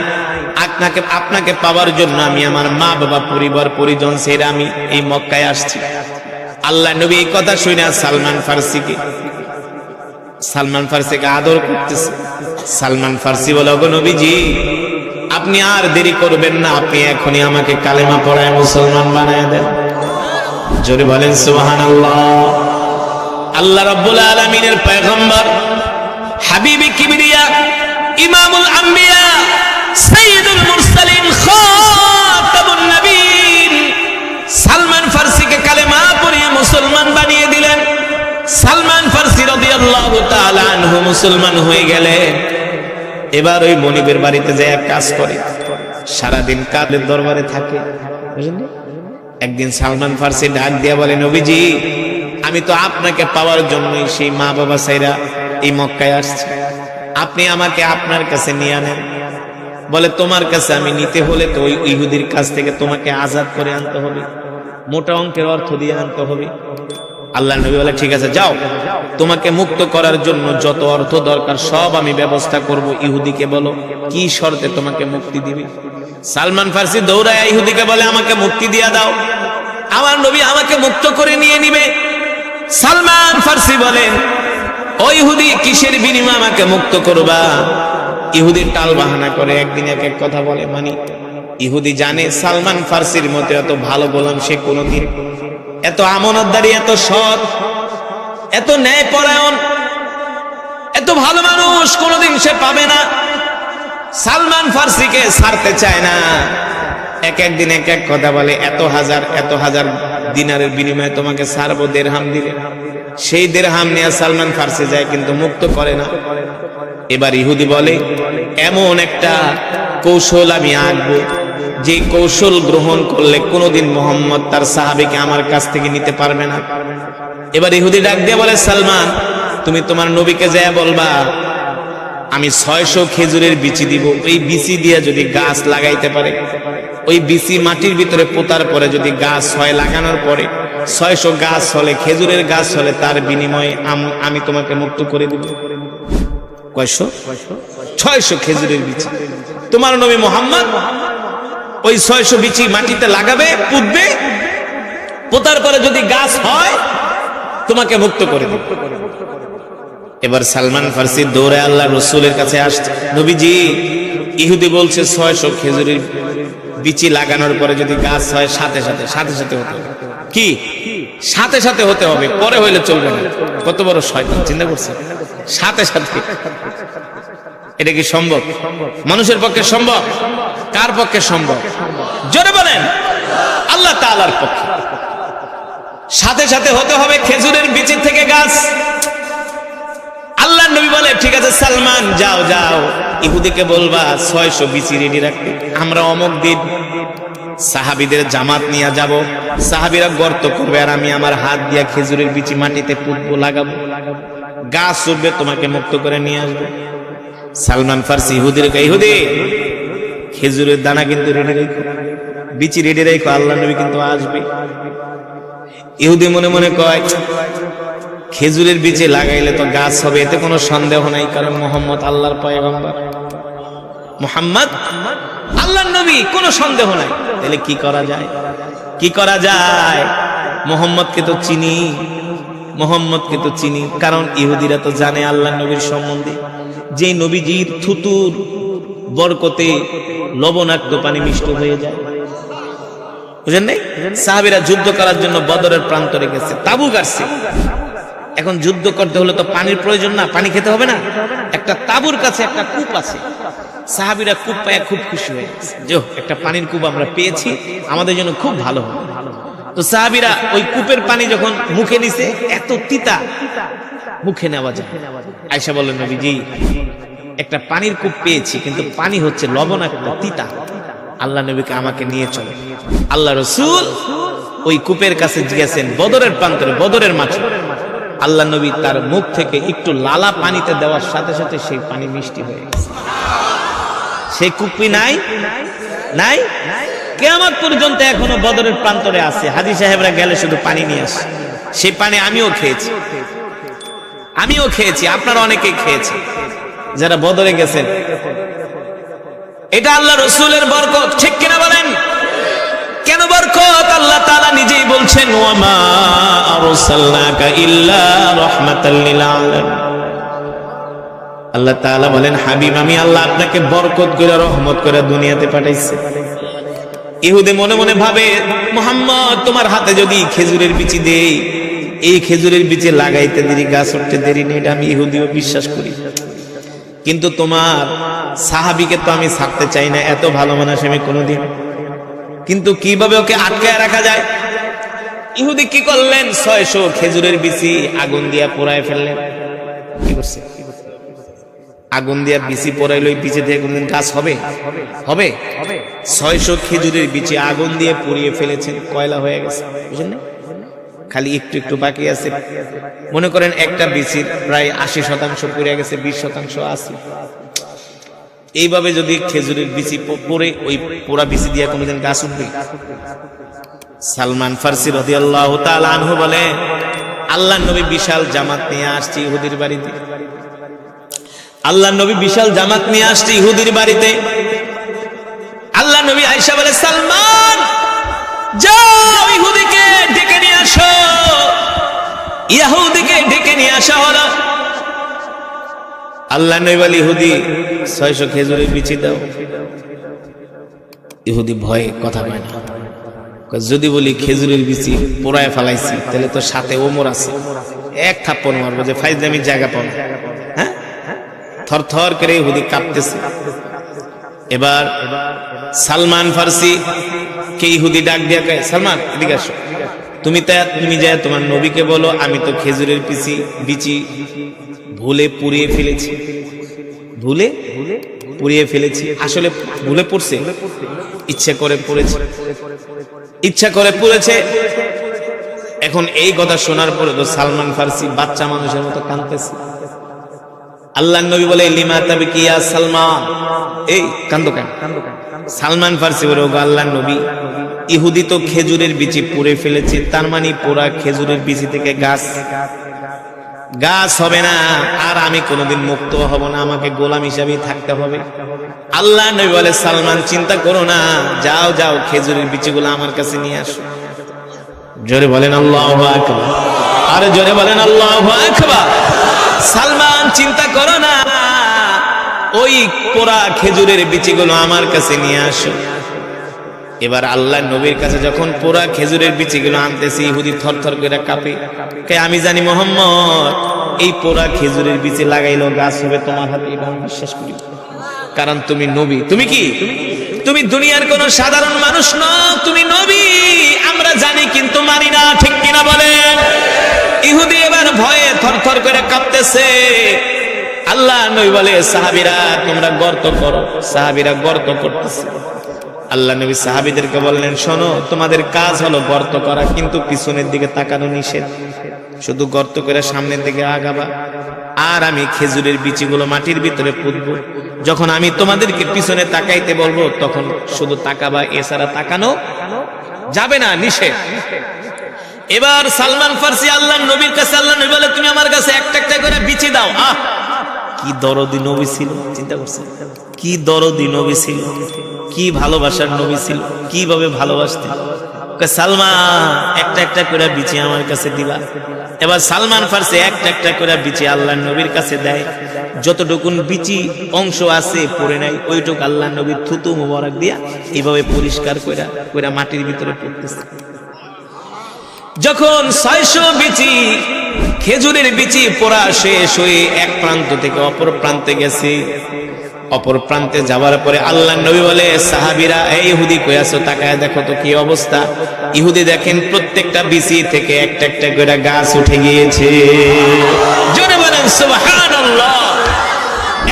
আপনাকে পাওয়ার জন্য আমি আমার মা বাবা পরিবার পরিজন ছেড়ে আমি এই মক্কায় আসছি। আল্লাহ নবী এই কথা শুনে সালমান ফার্সিকে আদর করতেছে। সালমান ফার্সি বলে, ওগো নবীজি, আপনি আর দেরি করবেন না, আপনি এখনই আমাকে কালেমা পড়ায় মুসলমান বানায় দেন। জোরে বলেন সুবহানাল্লাহ। আল্লাহ রাব্বুল আলামিনের পয়গম্বর হাবিবে কিবরিয়া ইমামুল আম্বিয়া সাইয়্যিদুল মুরসালিন খাতামুন নবীন সালমান ফার্সিকে কালেমা পড়িয়ে মুসলমান বানিয়ে দিলেন। সালমান ফার্সি রাদিয়াল্লাহু তাআলা আনহু মুসলমান হয়ে গেলেন। এবার ওই মনিবের বাড়িতে যায় এক কাজ করে, সারাদিন কাদের দরবারে থাকে। বুঝলেন? একদিন সালমান ফার্সি ডাক দিয়া বলে, নবীজি, আমি তো আপনাকে পাওয়ার জন্যই সেই মা বাবা সাইরা এই মক্কায় আসছি, আপনি আমাকে আপনার কাছে নিয়ে আনেন। বলে, তোমার কাছে আমি নিতে হলে তো ওই ইহুদির কাছ থেকে তোমাকে আজাদ করে আনতে হবে, মোটা অঙ্কের অর্থ দিয়ে আনতে হবে। আল্লাহ নবী বলে, ঠিক আছে যাও, তোমাকে মুক্ত করার জন্য যত অর্থ দরকার সব আমি ব্যবস্থা করব। ইহুদিকে বলো কি শর্তে তোমাকে মুক্তি দিবে। সালমান ফার্সি দৌড়ায় ইহুদিকে বলে, আমাকে মুক্তি দিয়া দাও, আমার নবী আমাকে মুক্ত করে নিয়ে নিবে। সালমান ফার্সি বলেন, ও ইহুদি, কিসের বিনিময়ে আমাকে মুক্ত করবা? ইহুদি টাল বাহানা করে, একদিন এক এক কথা বলে। মানে ইহুদি জানে সালমান ফার্সির মতো এত ভালো গোলাম সে কোনোদিন, এত আমানতদারি, এত সৎ, এত ন্যায়পরায়ণ, এত ভালো মানুষ কোনোদিন সে পাবে না। সালমান ফার্সিকে ছাড়তে চায় না। একদিন এক এক কথা বলে, এত হাজার দিনারের বিনিময়ে তোমাকে ছাড়বো, দিরহাম দিলে। সেই দিরহাম নিয়ে সালমান ফার্সি যায়, কিন্তু মুক্ত করে না। এবার ইহুদি বলে, এমন একটা কৌশল আমি আঁকবো যে কৌশল গ্রহণ করলে কোনোদিন মোহাম্মদ তার সাহাবীকে আমার কাছ থেকে নিতে পারবে না। এবার ইহুদি ডাক দিয়ে বলে, সালমান, তুমি তোমার নবীকে যায় বলবা আমি 600 খেজুরের বিচি দিব, ওই বিচি দিয়ে যদি গাছ লাগাইতে পারে, ওই বিচি মাটির ভিতরে পোতার পরে যদি গাছ হয়, লাগানোর পরে 600 গাছ হলে, খেজুরের গাছ হলে, তার বিনিময়ে আমি তোমাকে মুক্ত করে দিব। কয়শো? 600 খেজুরের বিচি। তোমার নবী মুহাম্মদ ওই 600 বিচি মাটিতে লাগাবে, পুঁতবে, পোতার পরে যদি গাছ হয় তোমাকে মুক্ত করে দেবে। এবার সালমান ফার্সি দৌড়ে আল্লাহ রসুলের কাছে আসছে, নবীজি ইহুদি বলছে 600 খেজুরের বিচি লাগানোর পরে যদি গাছ হয় সাথে সাথে হতে হবে। কি সাথে সাথে হতে হবে, পরে হইলে চলবে না? কত বড় শয়তান, চিন্তা করছে? সাথে সাথে, এটা কি সম্ভব? মানুষের পক্ষে সম্ভব? কার পক্ষে সম্ভব? জোরে বলেন, আল্লাহ তাআলার পক্ষে। সাথে সাথে হতে হবে খেজুরের বিচি থেকে গাছ। আল্লাহ নবী বলে, ঠিক আছে সালমান, যাও যাও ইহুদিকে বলবা 600 বিচি রেডি রাখতে, আমরা অমুক দিন সাহাবীদের জামাত নিয়ে যাব, সাহাবীরা গর্ত করবে আর আমি আমার হাত দিয়া খেজুরের বিচি মাটিতে পুঁতবো, লাগাবো, গাছ উঠবে, তোমাকে মুক্ত করে নিয়ে আসবো। সালমান ফার্সি ইহুদির কে, ইহুদি খেজুরের দানা কিন্তু রেডি রেখো, বিচি রেডি রেখো, আল্লাহ নবী কিন্তু আসবে। ইহুদি মনে মনে কয়, খেজুরের বিচি লাগাইলে তো গাছ হবে, এতে কোনো সন্দেহ নাই, কারণ মুহাম্মদ আল্লাহর পয়গম্বর, মুহাম্মদ আল্লাহর নবী, কোনো সন্দেহ নাই। তাহলে কি করা যায়? কি করা যায়? মুহাম্মদকে তো চিনি, মুহাম্মদকে তো চিনি, কারণ ইহুদিরা তো জানে আল্লাহর নবীর সম্বন্ধে, যে নবীজির থুতুর বরকতে লবণাক্ত পানি মিষ্ট হয়ে যায়। বুঝেন নাই? সাহাবীরা যুদ্ধ করার জন্য বদরের প্রান্তরে গেছে, তাবু গাড়ছে। এখন যুদ্ধ করতে হলে তো পানির প্রয়োজন না, পানি খেতে হবে না? একটা তাবুর কাছে একটা কূপ আছে, সাহাবীরা কূপ পায় খুব খুশি হয়ে গেছে, যে একটা পানির কূপ আমরা পেয়েছি, আমাদের জন্য খুব ভালো হবে। তো সাহাবীরা ওই কূপের পানি যখন মুখে নিছে, এত তিতা, মুখে নেওয়া যায়। আয়েশা বললেন, নবীজি একটা পানির কূপ পেয়েছি, কিন্তু পানি হচ্ছে লবণাক্ত, তিতা, আল্লাহ নবীকে আমাকে নিয়ে চলে। আল্লাহ রাসূল ওই কূপের কাছে গিয়েছেন, বদরের প্রান্তরে, বদরের মাঠে। আল্লাহ নবী তার মুখ থেকে একটু লালা পানিতে দেওয়ার সাথে সাথে সেই পানি মিষ্টি হয়ে গেছে। সেই কূপই নাই, নাই, কিয়ামত পর্যন্ত এখনো বদরের প্রান্তরে আছে। হাজী সাহেবরা গেলে শুধু পানি নিয়ে আসে। সেই পানি আমিও খেয়েছি, আমিও খেয়েছি, আপনারা অনেকেই খেয়েছে যারা বদরে গেছেন। এটা আল্লাহ রাসূলের বরকত, ঠিক কিনা বলেন? কেন বরকত? আল্লাহ তাআলা নিজেই বলছেন, ওয়া মা আরসালনাকা ইল্লা রাহমাতাল লিল আলামিন। আল্লাহ তাআলা বলেন, হাবিব আমি আল্লাহ আপনাকে বরকত করে, রহমত করে দুনিয়াতে পাঠাইছি। ইহুদি মনে মনে ভাবে, মুহাম্মদ তোমার হাতে যদি খেজুরের বিচি দেই, এই খেজুরের বিচি লাগাইতে দেরি, গাছ উঠতে দেরি নেই, এটা আমি ইহুদিও বিশ্বাস করি, কিন্তু তোমার সাহাবীকে তো আমি ছাড়তে চাই না, এত ভালো মানুষ আমি কোনোদিন। কিন্তু কিভাবে ওকে আটকায় রাখা যায়? ইহুদি কি করলেন? 600 খেজুরের বিচি আগুন দিয়া পোড়ায় ফেললেন। কি করছে? আগুন দিয়া বিচি পোড়াইল, ওই বিচি দিয়ে কোনদিন গাছ হবে? হবে? 600 খেজুরের বিচি আগুন দিয়ে পুড়িয়ে ফেলেছেন, কয়লা হয়ে গেছে। বুঝলেন না? খালি একটু একটু বাকি আছে। মনে করেন একটা বিচির প্রায় 80% পুড়ে গেছে, 20% আছে। এইভাবে যদি খেজুরের বিচি পড়ে, ওই পোড়া বিচি দিয়ে কোনোদিন গাছ উঠবে? সালমান ফার্সি রাদিয়াল্লাহু তাআলা আনহু বলে, আল্লাহর নবী বিশাল জামাত নিয়ে আসছে ইহুদির বাড়িতে। আল্লাহর নবী বিশাল জামাত নিয়ে আসছে ইহুদির বাড়িতে। আল্লাহ নবী আয়েশা বলে, সালমান যাও ইহুদিকে ডেকে নিয়ে আসো, ইহুদিকে ডেকে নিয়ে আসা হলো। আল্লাহ নবী বলে, ইহুদি 600 খেজুরের বিচি দাও। ইহুদি ভয়ে কথা কয় না। যদি বলি খেজুরের বিচি পোড়ায় ফেলাইছি, তাহলে তো সাথে ওমর আছে, এক থাপ্পড় মারবো যে ফাইজলামির জায়গা পাবো। হ্যাঁ, থর থর করে ইহুদি কাঁপতেছে। এবার সালমান ফার্সি কে ইহুদি ডাক দিয়া কয়, সালমান এদিকে আসো, তুমি যায় তোমার নবীকে বলো আমি তো খেজুরের বিচি ভুলে পুড়িয়ে ফেলেছি। ভুলে পুড়িয়ে ফেলেছি, আসলে ভুলে পড়ছে, ইচ্ছা করে পড়েছে, ইচ্ছা করে পড়েছে। এখন এই কথা শোনার পরে তো সালমান ফার্সি বাচ্চা মানুষের মতো কাঁদতেছে। আল্লাহর নবী বলে, লিমা তাবকি ইয়া সালমান, এই কান্দো কেন? সালমান ফার্সি বলে, ওগো আল্লাহর নবী, ইহুদি তো খেজুরের বিচি পুড়ে ফেলেছে, তার মানে পোড়া খেজুরের বিচি থেকে গাছ গাছ হবে না, আর আমি কোনোদিন মুক্ত হব না, আমাকে গোলাম হিসাবেই থাকতে হবে। আল্লাহ নবী বলে, সালমান চিন্তা করো না, যাও যাও খেজুরের বিচিগুলো আমার কাছে নিয়ে আসো। জোরে বলেন আল্লাহু আকবার, আরে জোরে বলেন আল্লাহু আকবার। সালমান চিন্তা করো না, ওই পোড়া খেজুরের বিচিগুলো আমার কাছে নিয়ে আসো। এবার আল্লাহ নবীর কাছে যখন পোড়া খেজুরের বিচিগুলো আনতেছি, ইহুদি থরথর করে কাঁপে, আমি জানি মোহাম্মদ এই পোড়া খেজুরের বিচি লাগাইলো গাছ হবে তোমার হাতে, এটা আমি বিশ্বাস করি, কারণ তুমি নবী। তুমি কি? তুমি দুনিয়ার কোন সাধারণ মানুষ নও, তুমি নবী। আমরা জানি কিন্তু মানি না, ঠিক কিনা বলেন? ইহুদি এবার ভয়ে থরথর করে কাঁপতেছে। আল্লাহ নবী বলে, সাহাবীরা তোমরা গর্ত করো। সাহাবীরা গর্ত করতেছে। আল্লাহ নবী সাহাবীদেরকে বললেন, শোনো, তোমাদের কাজ হলো গর্ত করা, কিন্তু পিছনের দিকে তাকানো নিষেধ। শুধু গর্ত করে সামনের দিকে আগাবা, আর আমি খেজুরের বিচিগুলো মাটির ভিতরে পুঁতবো। যখন আমি তোমাদেরকে পিছনে তাকাইতে বলবো তখন শুধু তাকাবা, এছাড়া তাকানো যাবে না, নিষেধ। এবার সালমান ফার্সি আল্লাহ নবীর কাছে, আল্লাহ নবী বলে, তুমি আমার কাছে একটা একটা করে বিচি দাও। কি দরদি নবী ছিল, চিন্তা করছেন? কি দরদি নবী ছিল, কি ভালোবাসার নবী ছিল, কিভাবে ভালোবাসতেন। সালমান একটা একটা করে বিচি আমার কাছে দিবা। এবার সালমান ফার্সি একটা একটা করে বিচি আল্লাহ নবীর কাছে দেয়। যতটুকুন বিচি অংশ আছে পড়ে নাই, ওইটুকু আল্লাহ নবীর থুতু মোবারক দিয়া এইভাবে পরিষ্কার কইরা মাটির ভিতরে পড়তেছে। যখন 600 বিচি খেজুরের বিচি পড়া শেষ হয়ে এক প্রান্ত থেকে অপর প্রান্তে গেছে, অপর প্রান্তে যাওয়ার পরে আল্লাহ নবী বলে, সাহাবীরা, এই ইহুদি কই আছো, তাকায় দেখো তো কি অবস্থা। ইহুদি দেখেন প্রত্যেকটা বিচি থেকে একটা একটা করে গাছ উঠে গিয়েছে। জোরে বলেন সুবহানাল্লাহ।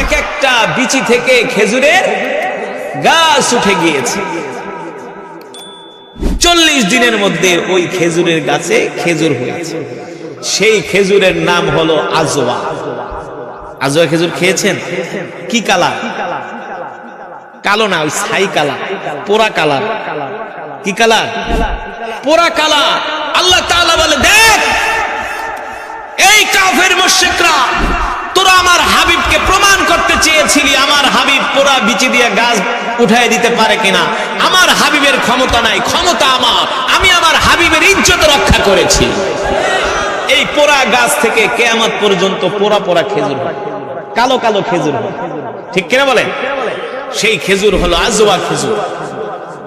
এক একটা বিচি থেকে খেজুরের গাছ উঠে গিয়েছে। 40 দিনের মধ্যে ওই খেজুরের গাছে খেজুর হয়েছে। সেই খেজুরের নাম হলো আজওয়া। আজওয়া খেজুর খেয়েছেন? কি কালার? কালো না, ওই ছাই কালার, পোড়া কালার। কি কালার? পোড়া কালার। আল্লাহ তাআলা বলে, দেখ এই কাফের মুশরিকরা, তোরা আমার হাবিবকে প্রমাণ করতে চেয়েছিলি আমার হাবিব পোড়া বিচি দিয়ে গাছ উঠায় দিতে পারে কিনা। আমার হাবিবের ক্ষমতা নাই, ক্ষমতা আমার। আমি আমার হাবিবের ইজ্জত রক্ষা করেছি। এই পোড়া গাছ থেকে কিয়ামত পর্যন্ত পোড়া পোড়া খেজুর হয়, কালো কালো খেজুর হয়, ঠিক কিনা বলেন? সেই খেজুর হলো আজওয়া খেজুর।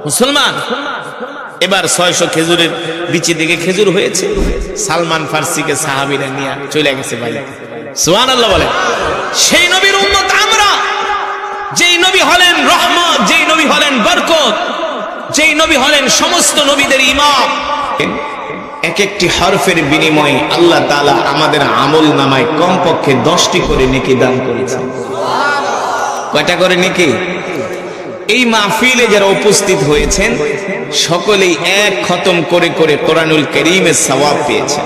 মুসলমান, এবার 600 খেজুরের বিচি থেকে খেজুর হয়েছে। সালমান ফার্সিকে সাহাবীরা নিয়ে চলে গেছে বাইরে। সুবহানাল্লাহ বলেন। সেই নবীর উম্মত আমরা, যেই নবী হলেন রহমত, যেই নবী হলেন বরকত, যেই নবী হলেন সমস্ত নবীদের ইমাম। এক একটি হরফের বিনিময়ে আল্লাহ তাআলা আমাদের আমল নামায় কমপক্ষে 10টি করে নেকি দান করেছেন। কয়টা করে নেকি? এই মাহফিলে যারা উপস্থিত হয়েছেন সকলেই এক খতম করে করে কোরআনুল কারীমের সওয়াব পেয়েছেন।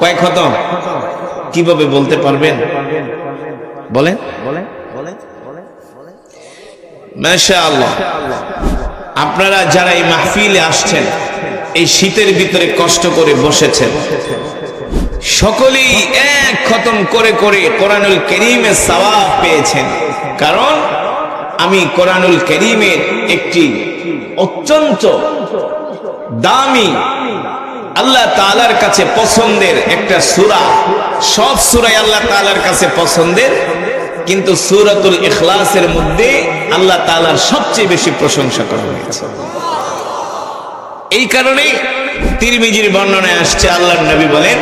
কয় খতম? কিভাবে বলতে পারবেন? বলেন। মাশাআল্লাহ। আপনারা যারা এই মাহফিলে আসছেন, এই শীতের ভিতরে কষ্ট করে বসেছেন, সকলেই এক খতম করে করে কোরআনুল কারীমের সওয়াব পেয়েছেন। কারণ আমি কোরআনুল কারীমের একটি অত্যন্ত দামি, আল্লাহ তাআলার কাছে পছন্দের একটা সূরা। সব সূরাই আল্লাহ তাআলার কাছে পছন্দের, কিন্তু সূরাতুল ইখলাসের মধ্যে আল্লাহ তাআলার সবচেয়ে বেশি প্রশংসা করা হয়েছে। এই কারণে তিরমিজির বর্ণনায় আসছে, আল্লাহর নবী বলেন,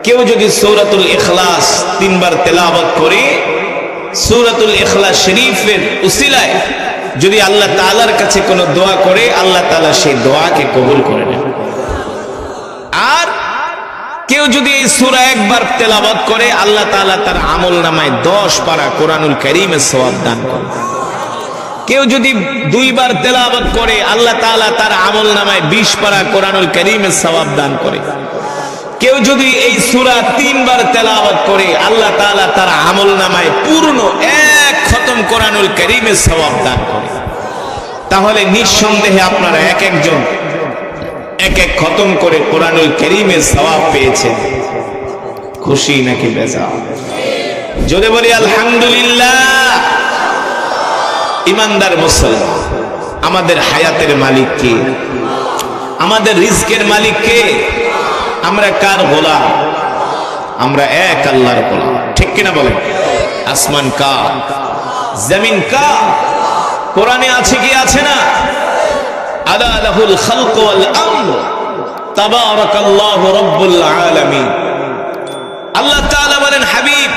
কেউ যদি সূরাতুল ইখলাস 3 বার তেলাওয়াত করে, সূরাতুল ইখলাস শরীফের উসিলায় যদি আল্লাহ তাআলার কাছে কোনো দোয়া করে, আল্লাহ তাআলা সেই দোয়াকে কবুল করে নেন। আর কেউ যদি এই সূরা একবার তেলাওয়াত করে, আল্লাহ তাআলা তার আমলনামায় 10 পারা কোরআনুল কারীমের সওয়াব দান করেন। কেউ যদি 2 বার তেলাওয়াত করে, আল্লাহ তাআলা তার আমলনামায় 20 পারা কোরআনুল কারীমের সওয়াব দান করে। কেউ যদি এই সূরা 3 বার তেলাওয়াত করে, আল্লাহ তাআলা তার আমলনামায় পূর্ণ এক খতম কোরআনুল কারীমের সওয়াব দান করে। তাহলে নিঃসন্দেহে আপনারা এক একজন এক এক খতম করে কোরআনুল কারীমের সওয়াব পেয়েছেন। খুশি নাকি বেজার? জোরে বলি আলহামদুলিল্লাহ। ইমানদার মুসলমান, আমাদের হায়াতের মালিক কে? আমাদের রিজকের মালিক কে? আমরা কার গোলাম? আমরা এক আল্লাহর গোলাম, ঠিক কিনা বলেন? আসমান কার? জমিন কার? কোরআনে আছে কি আছে না? আলা লাহুল খালকু ওয়াল আমর তাবারাকাল্লাহু রাব্বুল আলামিন। আল্লাহ তাআলা বলেন, হাবিব,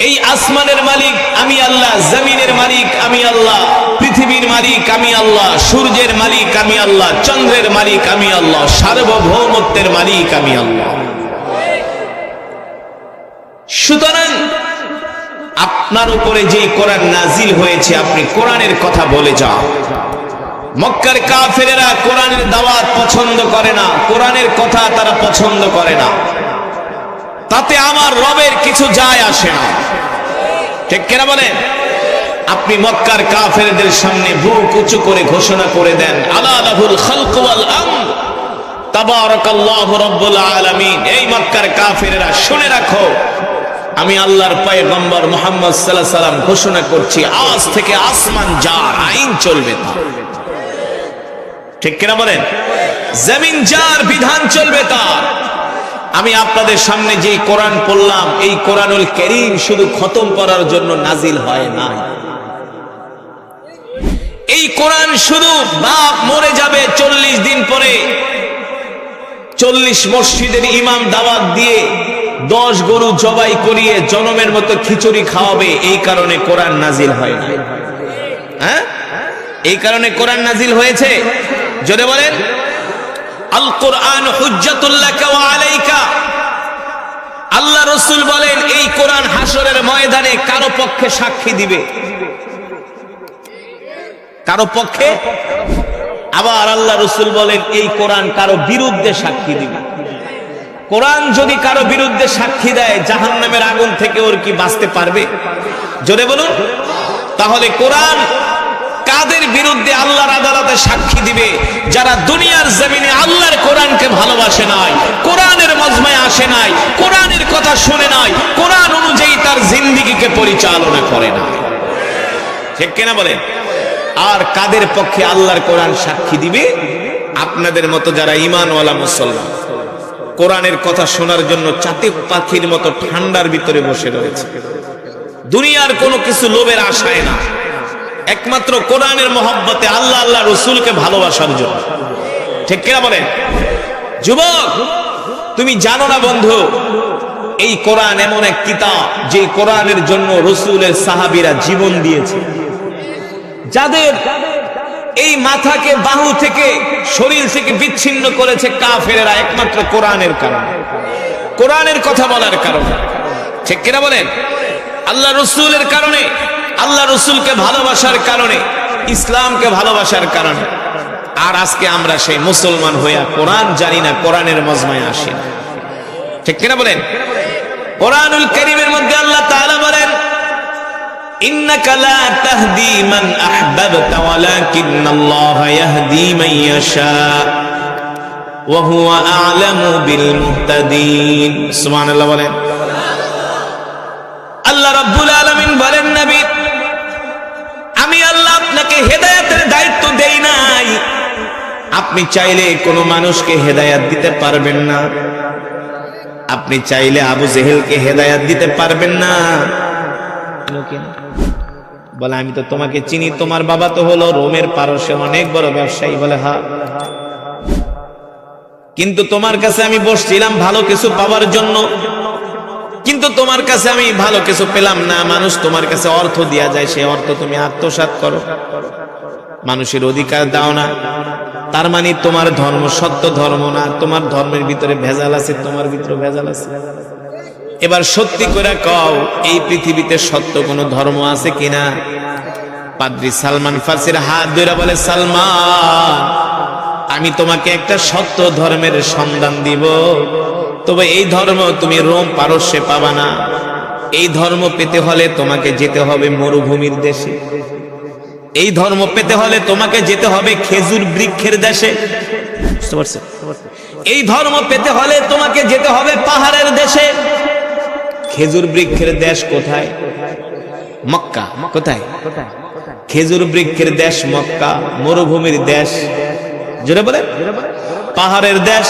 এই আসমানের মালিক আমি আল্লাহ, জমিনের মালিক আমি আল্লাহ, পৃথিবীর মালিক আমি আল্লাহ, সূর্যের মালিক আমি আল্লাহ, চন্দ্রের মালিক আমি আল্লাহ, সার্বভৌমত্বের মালিক আমি আল্লাহ। সুতরাং আপনার উপরে যে কোরআন নাজিল হয়েছে, আপনি কোরআনের কথা বলে যান। মক্কার কাফেরেরা কোরআনের দাওয়াত পছন্দ করে না, কোরআনের কথা তারা পছন্দ করে না, তাতে আমার রবের কিছু যায় আসে না, ঠিক কিনা বলেন? আপনি মক্কার কাফেরদের সামনে বুক উঁচু করে ঘোষণা করে দেন, আলা লাহুল খালকু ওয়াল আমর তাবারাকাল্লাহু রাব্বুল আলামিন। এই মক্কার কাফেররা শুনে রাখো, আমি আল্লাহর পয়গম্বর মুহাম্মদ সাল্লাল্লাহু আলাইহি সাল্লাম ঘোষণা করছি, আজ থেকে আসমান যার আইন চলবে তার, ঠিক কিনা বলেন? জমিন যার বিধান চলবে তার। আমি আপনাদের সামনে যে কোরআন পড়লাম, এই কোরআনুল কারীম শুধু খতম করার জন্য নাজিল হয় না। এই কোরআন শুধু বাপ মরে যাবে 40 দিন পরে 40 মসজিদের ইমাম দাওয়াত দিয়ে 10 গরু জবাই করিয়ে জনমের মতো খিচুড়ি খাওয়াবে, এই কারণে কোরআন নাজিল হয় না। হ্যাঁ, এই কারণে কোরআন নাজিল হয়েছে। জোরে বলেন, আল কোরআন হুজ্জাতুল লাকা ওয়া আলাইকা। আল্লাহ রাসূল বলেন, এই কোরআন হাসরের ময়দানে কারো পক্ষে সাক্ষী দিবে, কারো পক্ষে। আবার আল্লাহ রাসূল বলেন, এই কোরআন কারো বিরুদ্ধে সাক্ষী দিবে। কোরআন যদি কারো বিরুদ্ধে সাক্ষী দেয়, জাহান্নামের আগুন থেকে ওর কি বাঁচতে পারবে? জোরে বলুন। তাহলে কোরআন কাদের বিরুদ্ধে আল্লাহর আদালতে সাক্ষী দিবে? যারা দুনিয়ার জমিনে আল্লাহর কোরআনকে ভালোবাসে নাই, কোরআনের মজমায় আসে নাই, কোরআনের কথা শুনে নাই, কোরআন অনুযায়ী তার জিন্দেগিকে পরিচালনা করে না, ঠিক কিনা বলেন? আর কাদের পক্ষে আল্লাহর কোরআন সাক্ষী দিবে? আপনাদের মতো যারা ঈমানওয়ালা মুসলমান, কোরআনের কথা শোনার জন্য চাতক পাখির মতো ঠান্ডার ভিতরে বসে রয়েছে, দুনিয়ার কোনো কিছু লোভের আশায় না, একমাত্র কোরআনের মহব্বতে, আল্লাহ আল্লাহ রসুলকে ভালোবাসার জন্য, ঠিক কিনা বলেন? যুবক, তুমি জানো না বন্ধু, এই কোরআন এমন এক কিতাব যে কোরআনের জন্য রসুলের সাহাবীরা জীবন দিয়েছে। যাদের এই মাথাকে বাহু থেকে, শরীর থেকে বিচ্ছিন্ন করেছে কাফেরেরা, একমাত্র কোরআনের কারণে, কোরআনের কথা বলার কারণে, ঠিক কিনা বলেন? আল্লাহ রসুলের কারণে, আল্লাহ রসুলকে ভালোবাসার কারণে, ইসলামকে ভালোবাসার কারণে। আর আজকে আমরা সেই মুসলমান হইয়া কোরআন জানি না, কোরআনের মজমায় আসি না, ঠিক কিনা বলেন? কোরআনুল কারীমের মধ্যে আল্লাহ তাআলা বলেন, ইন্নাকা লা তাহদি মান আহবাবতা ওয়ালাকিন্নাল্লাহা ইয়াহদি মান ইয়াশা ওয়া হুয়া আ'লামু বিল মুহতাদিন। সুবহানাল্লাহ বলেন। আল্লাহ রাব্বুল আলামিন বলেন, নবী, আমি আল্লাহ আপনাকে হেদায়েতের দায়িত্ব দেই নাই। আপনি চাইলে কোনো মানুষকে হেদায়েত দিতে পারবেন না, আপনি চাইলে আবু জেহেলকে হেদায়েত দিতে পারবেন না। বলে, আমি তো তোমাকে চিনি, তোমার বাবা তো হলো রোমের পারস্যে অনেক বড় ব্যবসায়ী। বলে, হ্যাঁ, কিন্তু তোমার কাছে আমি বসছিলাম ভালো কিছু পাওয়ার জন্য, কিন্তু তোমার কাছে আমি ভালো কিছু পেলাম না। মানুষ তোমার কাছে অর্থ দেয়া যায়, সেই অর্থ তুমি আত্মসাৎ করো, মানুষের অধিকার দাও না, তার মানে তোমার ধর্ম সত্য ধর্ম না, তোমার ধর্মের ভিতরে ভেজাল আছে, তোমার ভিতরে ভেজাল আছে। এবার সত্যি করে কও, এই পৃথিবীতে সত্য কোনো ধর্ম আছে কিনা? পাদ্রী সালমান ফার্সির হাত ধরে বলে, সালমান, আমি তোমাকে একটা সত্য ধর্মের সন্ধান দিব, তবে এই ধর্ম তুমি রোম পারস্যে পাবা না। এই ধর্ম পেতে হলে তোমাকে যেতে হবে মরুভূমির দেশে, এই ধর্ম পেতে হলে তোমাকে যেতে হবে খেজুর বৃক্ষের দেশে, বুঝতে পারছো? এই ধর্ম পেতে হলে তোমাকে যেতে হবে পাহাড়ের দেশে। খেজুর বৃক্ষের দেশ কোথায়? মক্কা। কোথায়? খেজুর বৃক্ষের দেশ মক্কা, মরুভূমির দেশ, জোরে বলে পাহাড়ের দেশ।